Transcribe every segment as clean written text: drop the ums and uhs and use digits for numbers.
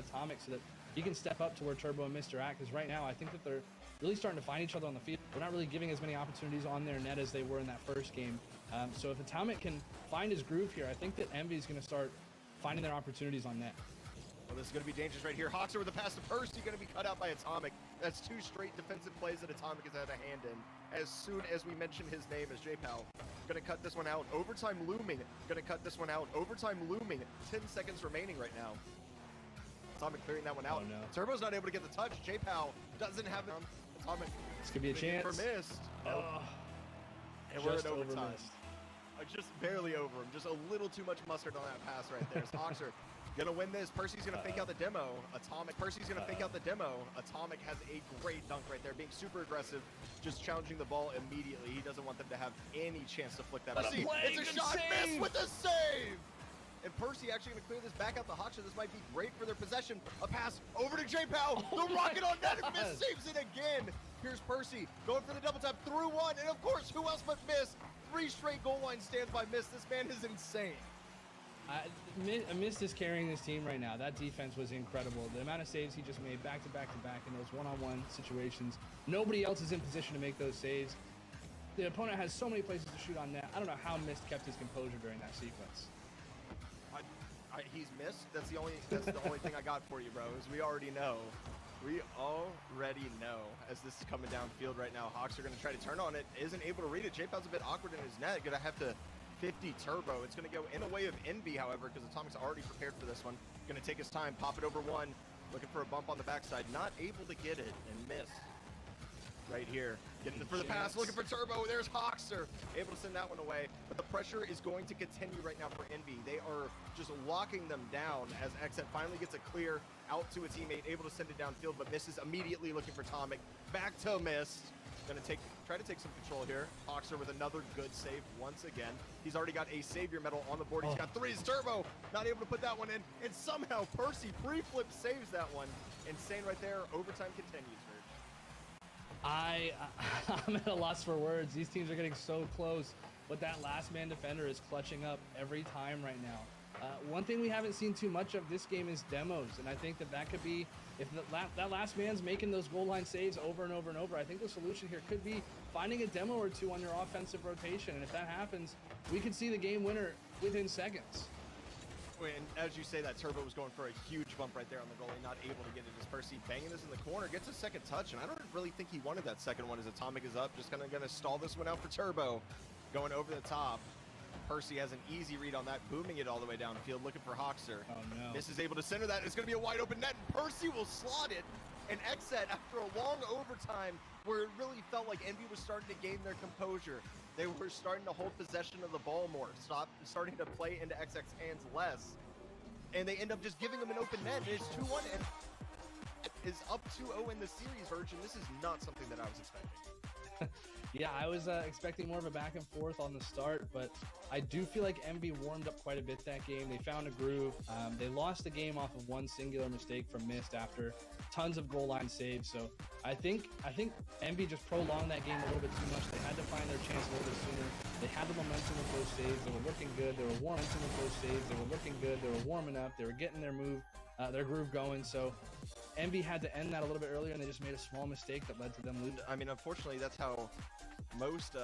Atomic so that he can step up to where Turbo and Mr. at, because right now I think that they're really starting to find each other on the field. We're not really giving as many opportunities on their net as they were in that first game. So if Atomic can find his groove here, I think that Envy is going to start finding their opportunities on net. Well, this is going to be dangerous right here. Hoxer with a pass to Percy, going to be cut out by Atomic. That's 2 straight defensive plays that Atomic has had a hand in. As soon as we mention his name as JPal, going to cut this one out. Overtime looming. Going to cut this one out. Overtime looming. 10 seconds remaining right now. Atomic clearing that one out. Oh, no. Turbo's not able to get the touch. JPal doesn't have it. Atomic. This could be a chance. For missed. And we're in overtime. Just barely over him. Just a little too much mustard on that pass right there. Hoxer gonna win this. Percy's gonna fake out the demo. Percy's gonna fake out the demo. Atomic has a great dunk right there, being super aggressive, just challenging the ball immediately. He doesn't want them to have any chance to flick that. Percy, it's a shot miss with a save! And Percy actually gonna clear this back out the Hoxer. This might be great for their possession. A pass over to JPal. The rocket on net and Miss saves it again. Here's Percy going for the double tap through one, and of course, who else but Miss? 3 straight goal line stands by Miss. This man is insane. Mist is carrying this team right now. That defense was incredible. The amount of saves he just made back to back to back in those one-on-one situations. Nobody else is in position to make those saves. The opponent has so many places to shoot on net. I don't know how Mist kept his composure during that sequence. He's missed. That's the only thing I got for you, bro. Is we already know. We already know as this is coming downfield right now. Hawks are going to try to turn on it. Isn't able to read it. JPal's a bit awkward in his net. Going to have to 50 Turbo. It's going to go in the way of Envy, however, because Atomic's already prepared for this one. Going to take his time, pop it over one. Looking for a bump on the backside. Not able to get it and miss. Right here. Getting for the pass. Looking for Turbo. There's Hoxer. Able to send that one away. But the pressure is going to continue right now for Envy. They are just locking them down as XZ finally gets a clear out to a teammate. Able to send it downfield, but misses immediately. Looking for Atomic. Back to Mist. Going to try to take some control here. Hoxer with another good save once again. He's already got a Savior medal on the board. He's got 3s. Turbo not able to put that one in. And somehow Percy pre-flip saves that one. Insane right there. Overtime continues, Verge. I'm at a loss for words. These teams are getting so close, but that last man defender is clutching up every time right now. One thing we haven't seen too much of this game is demos, and I think that could be, if that last man's making those goal line saves over and over and over, I think the solution here could be finding a demo or two on your offensive rotation, and if that happens, we could see the game winner within seconds. And as you say that, Turbo was going for a huge bump right there on the goalie, not able to get it as Percy banging this in the corner, gets a second touch, and I don't really think he wanted that second one as Atomic is up. Just gonna stall this one out for Turbo, going over the top. Percy has an easy read on that, booming it all the way downfield, looking for Hoxer. Oh no. This is able to center that. It's gonna be a wide open net, and Percy will slot it. And XZ, after a long overtime where it really felt like Envy was starting to gain their composure, they were starting to hold possession of the ball more, starting to play into XX's hands less, and they end up just giving him an open net. It's 2-1 and is up 2-0 in the series, Virgin. This is not something that I was expecting. Yeah, I was expecting more of a back and forth on the start, but I do feel like Envy warmed up quite a bit that game. They found a groove. They lost the game off of one singular mistake from Mist after tons of goal line saves. So I think Envy just prolonged that game a little bit too much. They had to find their chance a little bit sooner. They had the momentum with those saves. They were looking good. They were warming with those saves. They were looking good. They were warming up. They were getting their groove going. So Envy had to end that a little bit earlier, and they just made a small mistake that led to them losing. I mean, unfortunately, that's how most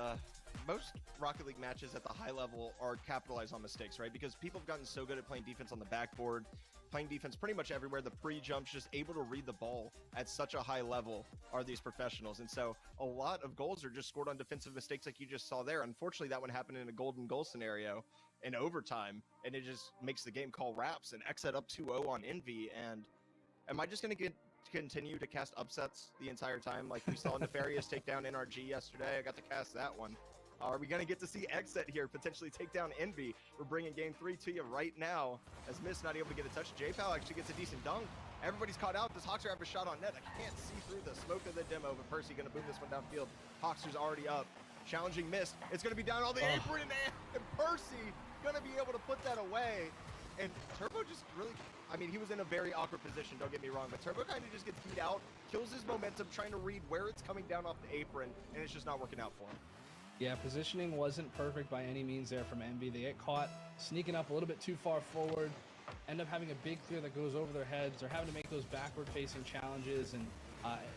Rocket League matches at the high level are capitalized on mistakes, right? Because people have gotten so good at playing defense on the backboard, playing defense pretty much everywhere. The pre-jumps, just able to read the ball at such a high level are these professionals. And so a lot of goals are just scored on defensive mistakes like you just saw there. Unfortunately, that one happened in a golden goal scenario in overtime, and it just makes the game call wraps. And XZ up 2-0 on Envy. And am I just going to continue to cast upsets the entire time? Like we saw Nefarious take down NRG yesterday. I got to cast that one. Are we going to get to see XZ here potentially take down Envy? We're bringing game 3 to you right now as Mist not able to get a touch. JPal actually gets a decent dunk. Everybody's caught out. Does Hoxer have a shot on net? I can't see through the smoke of the demo, but Percy going to boom this one downfield. Hoxer's already up. Challenging Mist. It's going to be down on the apron, and Percy going to be able to put that away. And Turbo just really, I mean, he was in a very awkward position, don't get me wrong, but Turbo kind of just gets beat out, kills his momentum, trying to read where it's coming down off the apron, and it's just not working out for him. Yeah, positioning wasn't perfect by any means there from Envy. They get caught sneaking up a little bit too far forward. end up having a big clear that goes over their heads. They're having to make those backward-facing challenges, and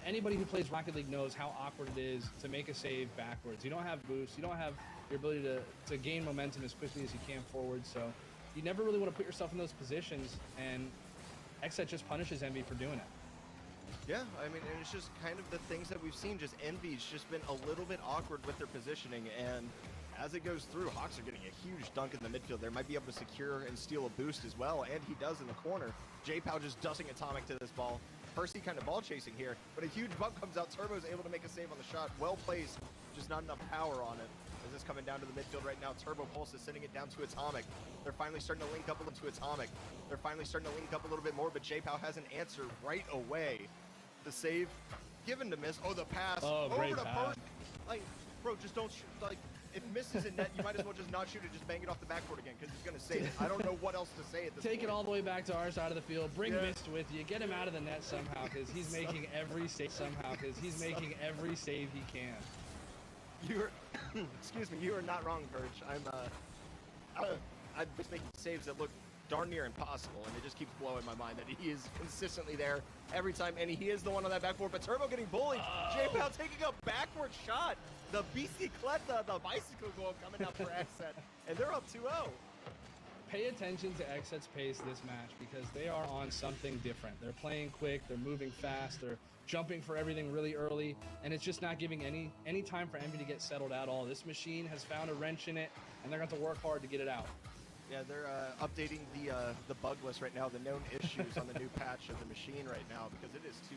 anybody who plays Rocket League knows how awkward it is to make a save backwards. You don't have boost. You don't have your ability to gain momentum as quickly as you can forward, so you never really want to put yourself in those positions, and Xset just punishes Envy for doing it. Yeah, I mean, and it's just kind of the things that we've seen. Just Envy's just been a little bit awkward with their positioning, and as it goes through, Hawks are getting a huge dunk in the midfield. They might be able to secure and steal a boost as well, and he does in the corner. J-Pow just dusting Atomic to this ball. Percy kind of ball chasing here, but a huge bump comes out. Turbo's able to make a save on the shot. Well placed, just not enough power on it. As this coming down to the midfield right now, Turbo Pulse is sending it down to Atomic. They're finally starting to link up a little to Atomic. They're finally starting to link up a little bit more, but J-Pow has an answer right away. The save given to Miss. Oh, the pass over to Percy. Like, bro, just don't shoot. Like, if Miss is in net, you might as well just not shoot it. Just bang it off the backboard again, because he's going to save it. I don't know what else to say at this point. Take it all the way back to our side of the field. Bring Mist with you. Get him out of the net somehow, because he's making every save he can. You're, excuse me, you are not wrong, Verge. I'm just making saves that look darn near impossible, and it just keeps blowing my mind that he is consistently there every time, and he is the one on that backboard, but Turbo getting bullied. J-Pow taking a backward shot. The bicicleta, the bicycle goal coming out for Xset, and they're up 2-0. Pay attention to Xset's pace this match, because they are on something different. They're playing quick, they're moving fast, they're jumping for everything really early, and it's just not giving any time for Envy to get settled at all. This machine has found a wrench in it, and they're going to have to work hard to get it out. Yeah, they're updating the bug list right now, the known issues on the new patch of the machine right now, because it is 2-0.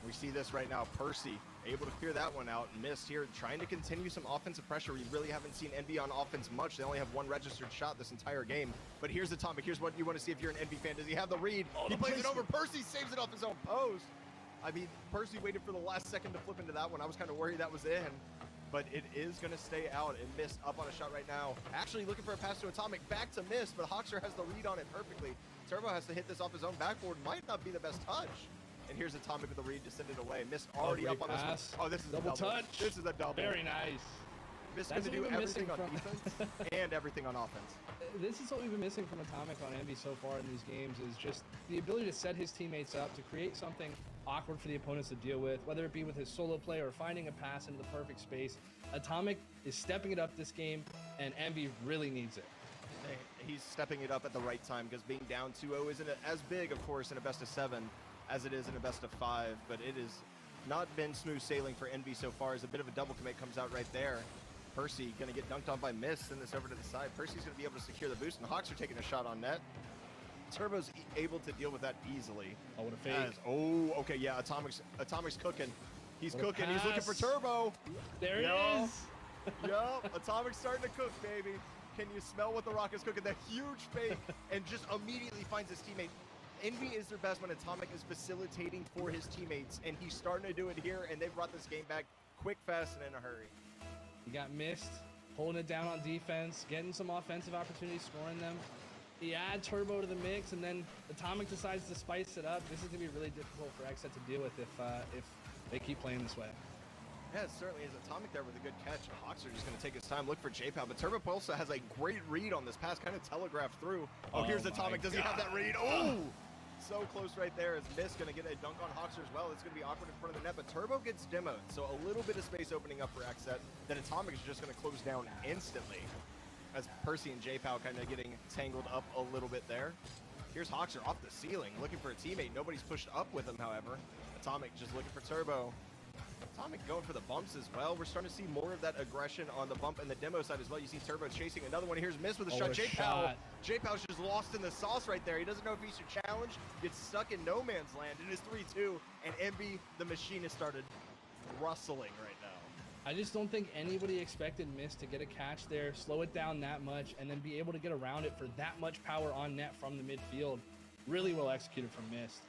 We see this right now. Percy able to clear that one out. Missed here, trying to continue some offensive pressure. We really haven't seen Envy on offense much. They only have one registered shot this entire game. But here's Atomic. Here's what you want to see if you're an Envy fan. Does he have the read? He plays it over. Percy saves it off his own post. I mean, Percy waited for the last second to flip into that one. I was kind of worried that was in. But it is going to stay out, and Mist up on a shot right now. Actually looking for a pass to Atomic, back to Mist, but Hawkster has the read on it perfectly. Turbo has to hit this off his own backboard. Might not be the best touch. And here's Atomic with the read to send it away. Mist already up on this one. Oh, this is double a double. Touch. This is a double. Very nice. Mist going to do everything on defense and everything on offense. This is what we've been missing from Atomic on Envy so far in these games, is just the ability to set his teammates up, to create something awkward for the opponents to deal with, whether it be with his solo play or finding a pass into the perfect space. Atomic is stepping it up this game, and Envy really needs it. He's stepping it up at the right time, because being down 2-0 isn't as big, of course, in a best of 7 as it is in a best of 5, but it has not been smooth sailing for Envy so far, as a bit of a double commit comes out right there. Percy going to get dunked on by Mist, send this over to the side. Percy's going to be able to secure the boost, and the Hawks are taking a shot on net. Turbo's able to deal with that easily. Oh, what a fake. Oh, okay, yeah, Atomic's cooking. He's cooking. He's looking for Turbo. There he is. Yup, Atomic's starting to cook, baby. Can you smell what the Rocket's cooking? That huge fake, and just immediately finds his teammate. Envy is their best when Atomic is facilitating for his teammates, and he's starting to do it here, and they've brought this game back quick, fast, and in a hurry. You got Mist holding it down on defense, getting some offensive opportunities, scoring them. You add Turbo to the mix, and then Atomic decides to spice it up. This is going to be really difficult for Xset to deal with if they keep playing this way. Yeah, it certainly is. Atomic there with a good catch. Hawks are just going to take his time, look for J-Pow, but Turbo Pulsa has a great read on this pass, kind of telegraphed through. Oh, here's Atomic. Does he have that read? Oh! So close right there. Is Miss going to get a dunk on Hawkster as well? It's going to be awkward in front of the net, but Turbo gets demoed, so a little bit of space opening up for Xset. Then Atomic is just going to close down instantly, as Percy and J-Pow kind of getting tangled up a little bit there. Here's Hawkster off the ceiling, looking for a teammate. Nobody's pushed up with him, however. Atomic just looking for Turbo. Atomic going for the bumps as well. We're starting to see more of that aggression on the bump and the demo side as well. You see Turbo chasing another one. Here's Miss with a shot. J-Pow's just lost in the sauce right there. He doesn't know if he should challenge. Gets stuck in no man's land. It is 3-2, and Envy, the machine, has started rustling right now. I just don't think anybody expected Miss to get a catch there, slow it down that much, and then be able to get around it for that much power on net from the midfield. Really well executed from Mist.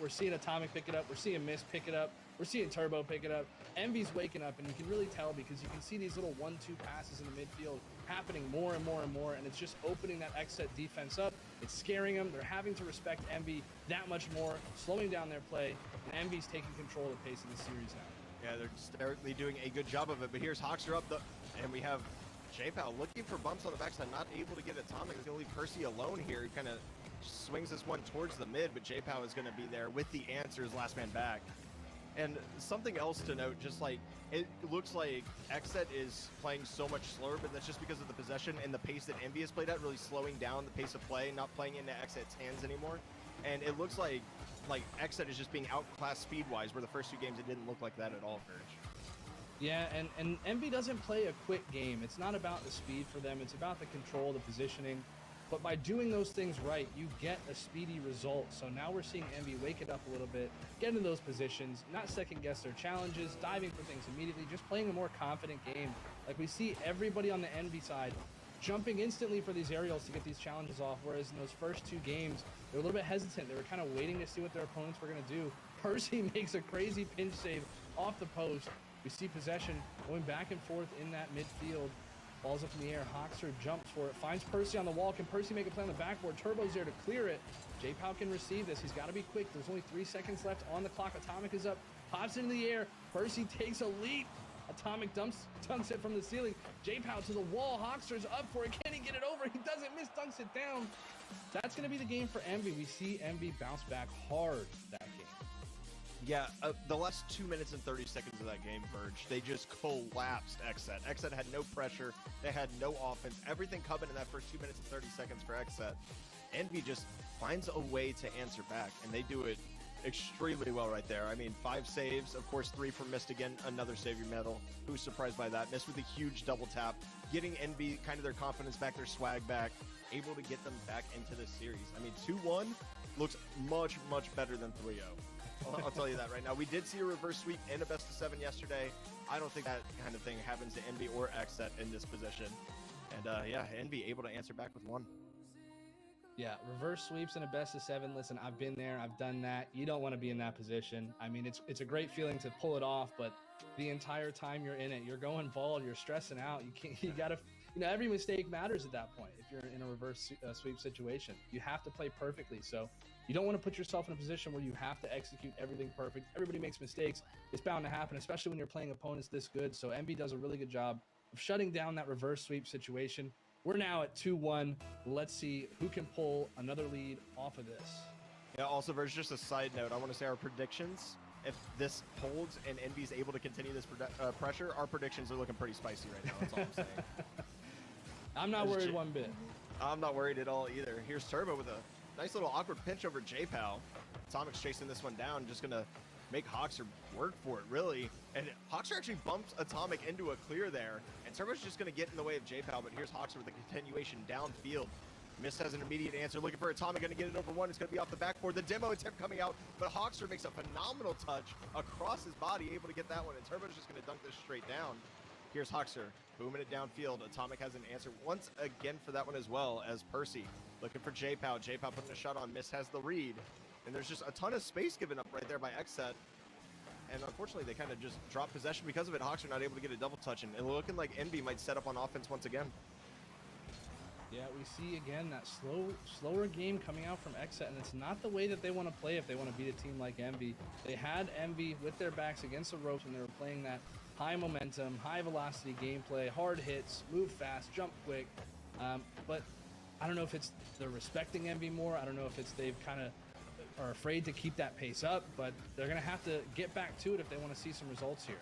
We're seeing Atomic pick it up. We're seeing Mist pick it up. We're seeing Turbo pick it up. Envy's waking up, and you can really tell because you can see these little 1-2 passes in the midfield happening more and more and more, and it's just opening that Xset defense up. It's scaring them. They're having to respect Envy that much more, slowing down their play, and Envy's taking control of the pace of the series now. Yeah, they're certainly doing a good job of it, but here's Hawkster up, and we have J-Pow looking for bumps on the backside, not able to get Atomic. He's going to leave Percy alone here. He kind of swings this one towards the mid, but J-Pow is going to be there with the answers, last man back. And something else to note, just like, it looks like Xset is playing so much slower, but that's just because of the possession and the pace that Envy has played at, really slowing down the pace of play, not playing into Xset's hands anymore. And it looks like Xset is just being outclassed speed-wise, where the first two games it didn't look like that at all, Verge. Yeah, and Envy doesn't play a quick game. It's not about the speed for them. It's about the control, the positioning. But by doing those things right, you get a speedy result. So now we're seeing Envy wake it up a little bit, get into those positions, not second-guess their challenges, diving for things immediately, just playing a more confident game. Like we see everybody on the Envy side jumping instantly for these aerials to get these challenges off, whereas in those first two games, they were a little bit hesitant. They were kind of waiting to see what their opponents were going to do. Percy makes a crazy pinch save off the post. We see possession going back and forth in that midfield. Ball's up in the air. Hoxer jumps for it. Finds Percy on the wall. Can Percy make a play on the backboard? Turbo's there to clear it. J-Pow can receive this. He's got to be quick. There's only 3 seconds left on the clock. Atomic is up. Pops into the air. Percy takes a leap. Atomic dunks it from the ceiling. J-Pow to the wall. Hoxer's up for it. Can he get it over? He doesn't miss. Dunks it down. That's going to be the game for Envy. We see Envy bounce back hard that game. Yeah, the last 2 minutes and 30 seconds of that game, Verge, they just collapsed Xset. Xset had no pressure. They had no offense. Everything coming in that first 2 minutes and 30 seconds for Xset. Envy just finds a way to answer back, and they do it extremely well right there. I mean, 5 saves, of course, 3 from Mist again, another Savior medal. Who's surprised by that? Mist with a huge double tap, getting Envy kind of their confidence back, their swag back, able to get them back into this series. I mean, 2-1 looks much, much better than 3-0. I'll tell you that right now. We did see a reverse sweep in a best of 7 yesterday. I don't think that kind of thing happens to Envy or Xset in this position. And yeah, Envy able to answer back with 1. Yeah, reverse sweeps in a best of 7. Listen, I've been there. I've done that. You don't want to be in that position. I mean, it's a great feeling to pull it off, but the entire time you're in it, you're going bald, you're stressing out. You got to, every mistake matters at that point. If you're in a reverse sweep situation, you have to play perfectly. So you don't want to put yourself in a position where you have to execute everything perfect. Everybody makes mistakes. It's bound to happen, especially when you're playing opponents this good. So Envy does a really good job of shutting down that reverse sweep situation. We're now at 2-1. Let's see who can pull another lead off of this. Yeah, also, there's just a side note. I want to say our predictions, if this holds and Envy's able to continue this pressure, our predictions are looking pretty spicy right now. That's all I'm saying. I'm not worried one bit. I'm not worried at all either. Here's Turbo with a nice little awkward pinch over J-Pow. Atomic's chasing this one down, just going to make Hoxer work for it, really. And Hoxer actually bumps Atomic into a clear there, and Turbo's just going to get in the way of J-Pow, but here's Hoxer with a continuation downfield. Mist has an immediate answer, looking for Atomic, going to get it over 1. It's going to be off the backboard. The demo attempt coming out, but Hoxer makes a phenomenal touch across his body, able to get that one, and Turbo's just going to dunk this straight down. Here's Hoxer, booming it downfield. Atomic has an answer once again for that one as well, as Percy looking for J-Pow. J-Pow putting a shot on. Mist has the read. And there's just a ton of space given up right there by Xset. And unfortunately, they kind of just dropped possession because of it. Hoxer not able to get a double touch. And looking like Envy might set up on offense once again. Yeah, we see again that slower game coming out from Xset, and it's not the way that they want to play if they want to beat a team like Envy. They had Envy with their backs against the ropes when they were playing that high momentum, high velocity gameplay, hard hits, move fast, jump quick. But I don't know if it's they're respecting Envy more. I don't know if it's they've kind of are afraid to keep that pace up, but they're going to have to get back to it if they want to see some results here.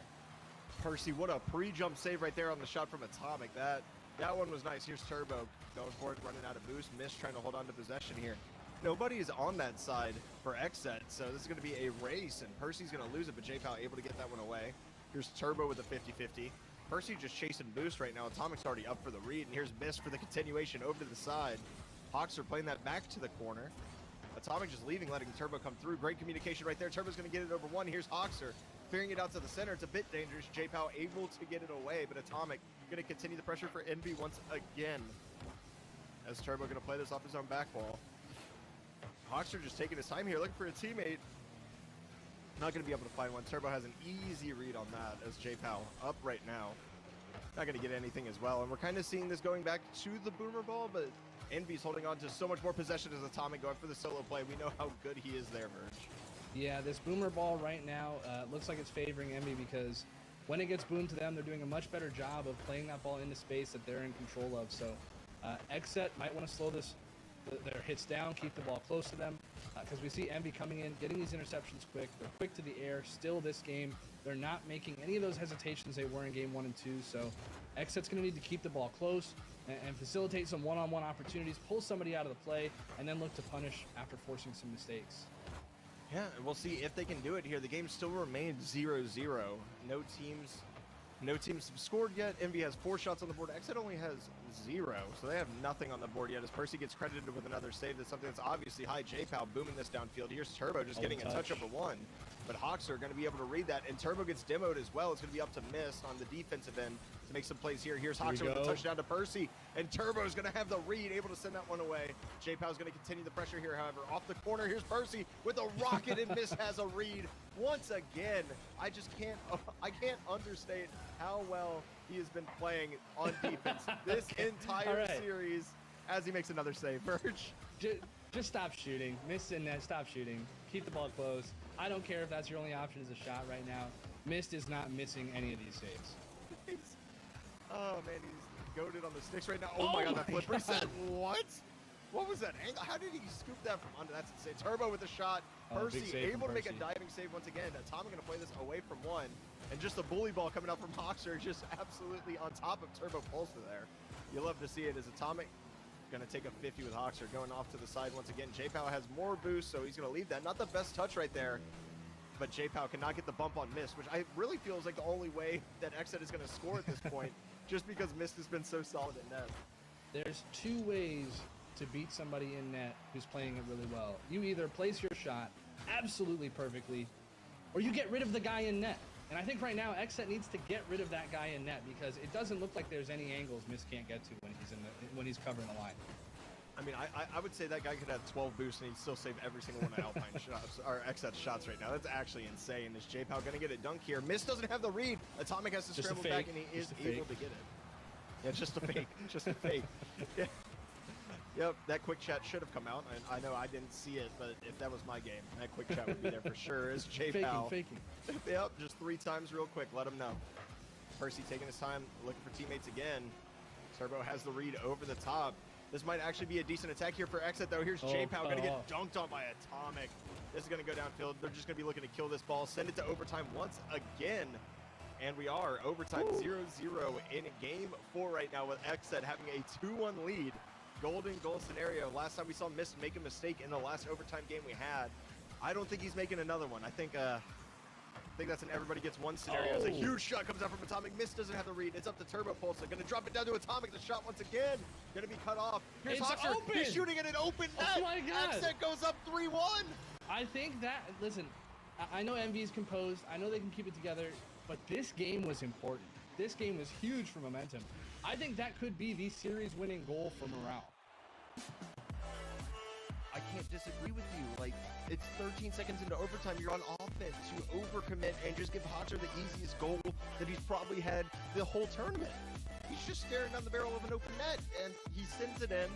Percy, what a pre-jump save right there on the shot from Atomic. That one was nice. Here's Turbo going for it, running out of boost. Mist trying to hold on to possession here. Nobody is on that side for Xset, so this is going to be a race, and Percy's going to lose it, but J-Pow able to get that one away. Here's Turbo with a 50-50. Percy just chasing boost right now. Atomic's already up for the read, and here's Mist for the continuation over to the side. Hoxer playing that back to the corner. Atomic just leaving, letting Turbo come through. Great communication right there. Turbo's going to get it over 1. Here's Hoxer clearing it out to the center. It's a bit dangerous. J-Pow able to get it away, but Atomic going to continue the pressure for Envy once again. As Turbo going to play this off his own back wall. Hoxer just taking his time here, looking for a teammate. Not going to be able to find one. Turbo has an easy read on that as J-Pow up right now. Not going to get anything as well. And we're kind of seeing this going back to the Boomer Ball, but Envy's holding on to so much more possession as Atomic going for the solo play. We know how good he is there, Verge. Yeah, this Boomer Ball right now looks like it's favoring Envy because when it gets boomed to them, they're doing a much better job of playing that ball into space that they're in control of. So Xset might want to slow their hits down, keep the ball close to them, because we see Envy coming in, getting these interceptions quick. They're quick to the air. Still this game, they're not making any of those hesitations they were in game 1 and 2. So Xset's going to need to keep the ball close and facilitate some one-on-one opportunities, pull somebody out of the play, and then look to punish after forcing some mistakes. Yeah, and we'll see if they can do it here. The game still remains 0-0. No teams have scored yet. Envy has 4 shots on the board. Xset only has 0, so they have nothing on the board yet. As Percy gets credited with another save, that's something that's obviously high. J-Pow booming this downfield. Here's Turbo just getting a touch over 1, but Hawks are going to be able to read that, and Turbo gets demoed as well. It's going to be up to Mist on the defensive end to make some plays here. Here's Hawks with a touchdown to Percy, and Turbo is going to have the read, able to send that one away. J-Pow is going to continue the pressure here, however. Off the corner, here's Percy with a rocket, and Mist has a read. Once again, I can't understate how well he has been playing on defense this entire series as he makes another save. Verge. Just stop shooting. Mist in net, stop shooting. Keep the ball close. I don't care if that's your only option as a shot right now. Mist is not missing any of these saves. Oh man, he's goated on the sticks right now. Oh my god, that flip reset. What? What was that angle? How did he scoop that from under? That's insane. Turbo with a shot. Percy able to make a diving save once again. Atomic going to play this away from 1. And just a bully ball coming out from Hoxer, just absolutely on top of Turbo Pulsar there. You love to see it as Atomic going to take a 50 with Hoxer going off to the side once again. J-Pow has more boost, so he's going to leave that. Not the best touch right there, but J-Pow cannot get the bump on Mist, which I really feels like the only way that Xset is going to score at this point, just because Mist has been so solid in net. There's 2 ways to beat somebody in net who's playing it really well. You either place your shot absolutely perfectly, or you get rid of the guy in net. And I think right now Xset needs to get rid of that guy in net, because it doesn't look like there's any angles Mist can't get to when he's covering the line. I mean, I would say that guy could have 12 boosts and he'd still save every single one of Alpine shots or Xset shots right now. That's actually insane. Is J-Pow going to get it dunk here? Mist doesn't have the read. Atomic has to scramble back, and he is able to get it. Yeah, it's just a fake. Just a fake. Yeah. Yep, that quick chat should have come out. And I know I didn't see it, but if that was my game, that quick chat would be there for sure. Is J-Pow. Faking. Yep, just 3 times real quick. Let him know. Percy taking his time, looking for teammates again. Turbo has the read over the top. This might actually be a decent attack here for Xset, though. Here's J-Pow going to get dunked on by Atomic. This is going to go downfield. They're just going to be looking to kill this ball. Send it to overtime once again. And we are overtime 0-0 in game 4 right now, with Xset having a 2-1 lead. Golden goal scenario. Last time we saw Mist make a mistake in the last overtime game we had. I don't think he's making another one. I think that's an everybody gets one scenario. It's a huge shot comes out from Atomic. Mist doesn't have the read. It's up to Turbo Pulsar. Going to drop it down to Atomic. The shot once again. Going to be cut off. Here's Hoxer. He's shooting at an open net. Oh my god. Xset goes up 3-1. I think that, listen, I know MV is composed. I know they can keep it together, but this game was important. This game was huge for momentum. I think that could be the series winning goal for morale. I can't disagree with you. Like, it's 13 seconds into overtime. You're on offense. You overcommit and just give Hoxer the easiest goal that he's probably had the whole tournament. He's just staring down the barrel of an open net, and he sends it in.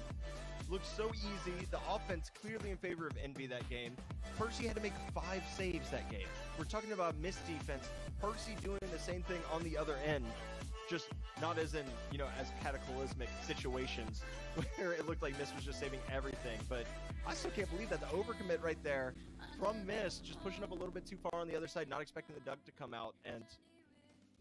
Looks so easy. The offense clearly in favor of Envy that game. Percy had to make 5 saves that game. We're talking about Mist defense. Percy doing the same thing on the other end. Just not as in, you know, as cataclysmic situations where it looked like Mist was just saving everything. But I still can't believe that the overcommit right there from Mist, just pushing up a little bit too far on the other side, not expecting the dunk to come out. And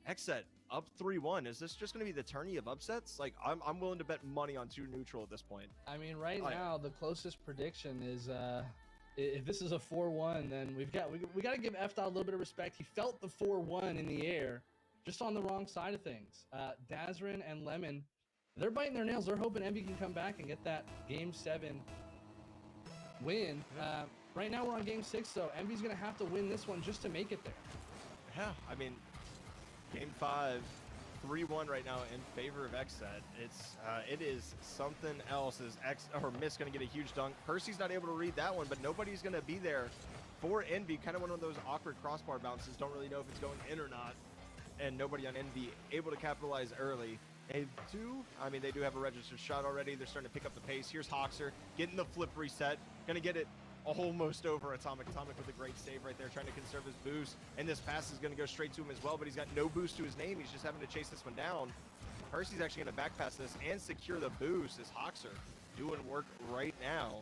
Xset up 3-1. Is this just going to be the tourney of upsets? Like, I'm willing to bet money on 2 neutral at this point. I mean, right now the closest prediction is if this is a 4-1, then we got to give FDOT a little bit of respect. He felt the 4-1 in the air, just on the wrong side of things. Dazrin and Lemon, they're biting their nails. They're hoping Envy can come back and get that Game 7 win. Right now we're on Game 6, so Envy's going to have to win this one just to make it there. Yeah, I mean, Game 5, 3-1 right now in favor of Xset. It is something else. As Mist going to get a huge dunk. Percy's not able to read that one, but nobody's going to be there for Envy. Kind of one of those awkward crossbar bounces. Don't really know if it's going in or not. And nobody on Envy able to capitalize early. They do have a registered shot already. They're starting to pick up the pace. Here's Hoxer getting the flip reset. Gonna get it almost over Atomic. Atomic with a great save right there, trying to conserve his boost. And this pass is going to go straight to him as well, but he's got no boost to his name. He's just having to chase this one down. Percy's actually going to back pass this and secure the boost as Hoxer doing work right now.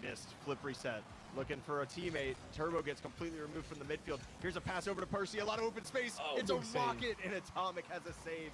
Missed. Flip reset. Looking for a teammate. Turbo gets completely removed from the midfield. Here's a pass over to Percy. A lot of open space. Oh, it's a save. rocket, and Atomic has a save.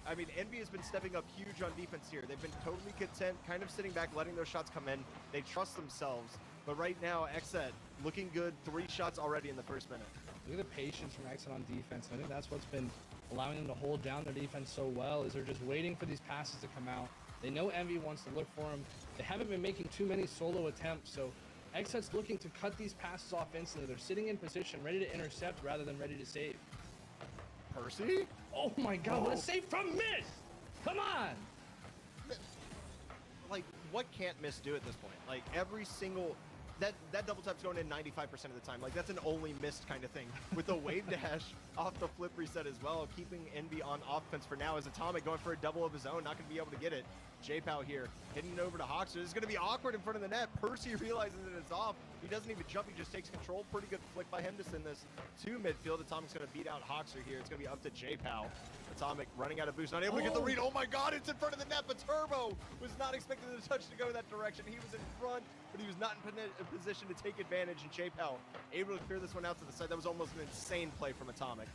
I mean, Envy has been stepping up huge on defense here. They've been totally content, kind of sitting back, letting those shots come in. They trust themselves. But right now, Exet looking good. 3 shots already in the first minute. Look at the patience from Exet on defense. I think that's what's been allowing them to hold down their defense so well, is they're just waiting for these passes to come out. They know Envy wants to look for them. They haven't been making too many solo attempts, so Exet's looking to cut these passes off instantly. They're sitting in position, ready to intercept rather than ready to save. Percy? Oh my god, what a save from Miss! Come on! Like, what can't Miss do at this point? Like, every single... That double tap's going in 95% of the time. Like, that's an only missed kind of thing. With the wave dash off the flip reset as well, keeping Envy on offense for now as Atomic going for a double of his own, not going to be able to get it. J-Pow here, hitting it over to Hoxer. This is going to be awkward in front of the net. Percy realizes that it's off. He doesn't even jump, he just takes control. Pretty good flick by him to send this to midfield. Atomic's going to beat out Hoxer here. It's going to be up to J-Pow. Atomic running out of boost, not able to get the read. Oh my god, it's in front of the net, but Turbo was not expecting the touch to go that direction. He was in front, but he was not in a position to take advantage, and J-Pow able to clear this one out to the side. That was almost an insane play from Atomic.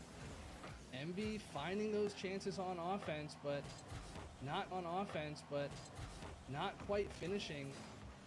Envy finding those chances on offense, but not quite finishing.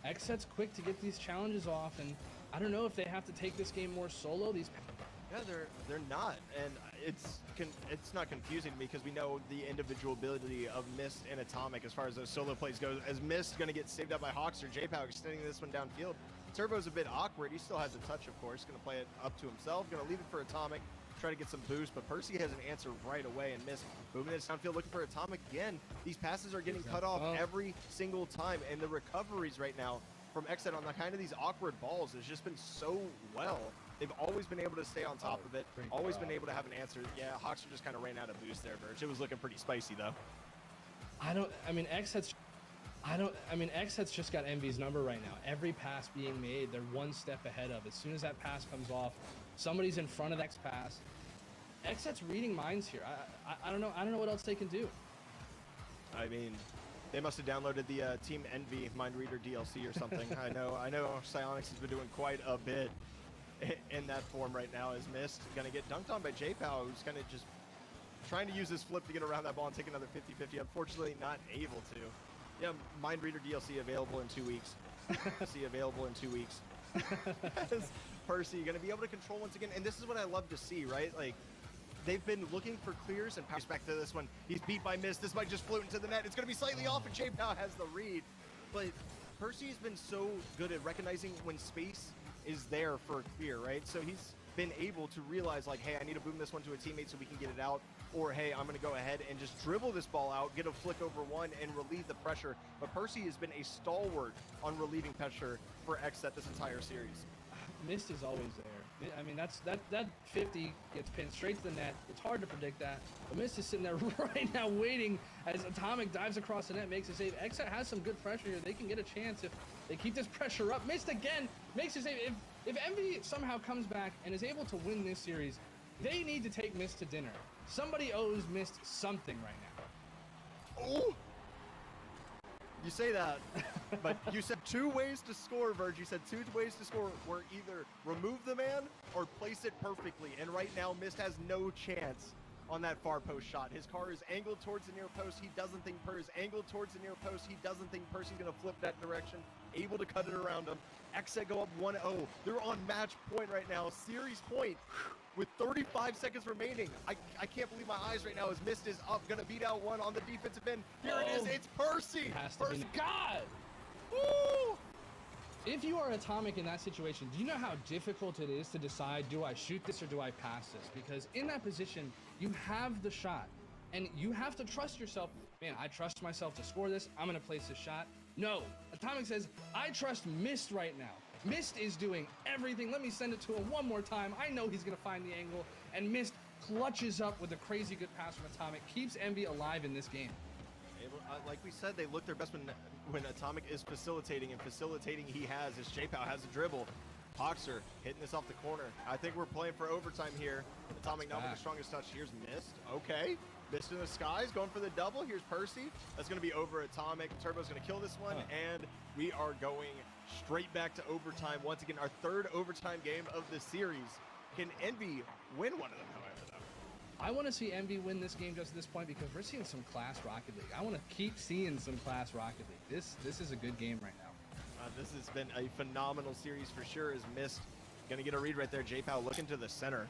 Exet's quick to get these challenges off, and I don't know if they have to take this game more solo. Yeah, they're not, and it's not confusing to me because we know the individual ability of Mist and Atomic as far as those solo plays go. As Mist going to get saved up by Hoxer, J-Pow extending this one downfield. Turbo's a bit awkward. He still has a touch, of course. Going to play it up to himself. Going to leave it for Atomic. Try to get some boost, but Percy has an answer right away and Mist moving this downfield looking for Atomic again. These passes are getting cut off every single time, and the recoveries right now from Exet on the kind of these awkward balls has just been so well. They've always been able to stay on top of it, always been able to have an answer. Yeah, Hoxer just kind of ran out of boost there, Verge. It was looking pretty spicy, though. Exet's just got Envy's number right now. Every pass being made, they're one step ahead of. As soon as that pass comes off, somebody's in front of the next pass. Exet's reading minds here. I don't know what else they can do. I mean, they must have downloaded the Team Envy Mind Reader DLC or something. I know Psyonix has been doing quite a bit in that form right now. As Mist going to get dunked on by J-Pow, who's kind of just trying to use his flip to get around that ball and take another 50-50. Unfortunately, not able to. Yeah, Mind Reader DLC available in 2 weeks. DLC available in 2 weeks. Percy going to be able to control once again, and this is what I love to see, right? Like, they've been looking for clears and powers back to this one. He's beat by Mist. This might just float into the net. It's going to be slightly off, and J-Pow has the read. But Percy's been so good at recognizing when space is there for a clear, right? So he's been able to realize, like, hey, I need to boom this one to a teammate so we can get it out. Or, hey, I'm going to go ahead and just dribble this ball out, get a flick over one, and relieve the pressure. But Percy has been a stalwart on relieving pressure for Exet this entire series. Mist is always there. I mean, that 50 gets pinned straight to the net. It's hard to predict that. But Mist is sitting there right now waiting as Atomic dives across the net, makes a save. Exet has some good pressure here. They can get a chance if they keep this pressure up. Mist again makes a save. If Envy somehow comes back and is able to win this series, they need to take Mist to dinner. Somebody owes Mist something right now. Oh! You say that, but you said 2 ways to score, Verge. You said 2 ways to score were either remove the man or place it perfectly. And right now, Mist has no chance on that far post shot. His car is angled towards the near post. He doesn't think Percy is angled towards the near post. He doesn't think Percy's going to flip that direction. Able to cut it around him. Exet go up 1-0. They're on match point right now. Series point with 35 seconds remaining. I can't believe my eyes right now as Mist is up. Going to beat out one on the defensive end. Here it is. It's Percy. Percy. God! Woo! If you are Atomic in that situation, do you know how difficult it is to decide, do I shoot this or do I pass this? Because in that position, you have the shot. And you have to trust yourself. Man, I trust myself to score this. I'm going to place this shot. No. Atomic says, I trust Mist right now. Mist is doing everything. Let me send it to him one more time. I know he's going to find the angle. And Mist clutches up with a crazy good pass from Atomic. Keeps Envy alive in this game. Like we said, they look their best when Atomic is facilitating, and facilitating he has as J-Pow has a dribble. Hoxer hitting this off the corner. I think we're playing for overtime here. Atomic not with the strongest touch. Here's missed. Okay. Missed in the skies, going for the double. Here's Percy. That's going to be over Atomic. Turbo's going to kill this one, and we are going straight back to overtime. Once again, our third overtime game of the series. Can Envy win one of them, however, though? I want to see Envy win this game just at this point because we're seeing some class Rocket League. I want to keep seeing some class Rocket League. This is a good game right now. This has been a phenomenal series for sure. As Mist going to get a read right there. J-Pow looking to the center.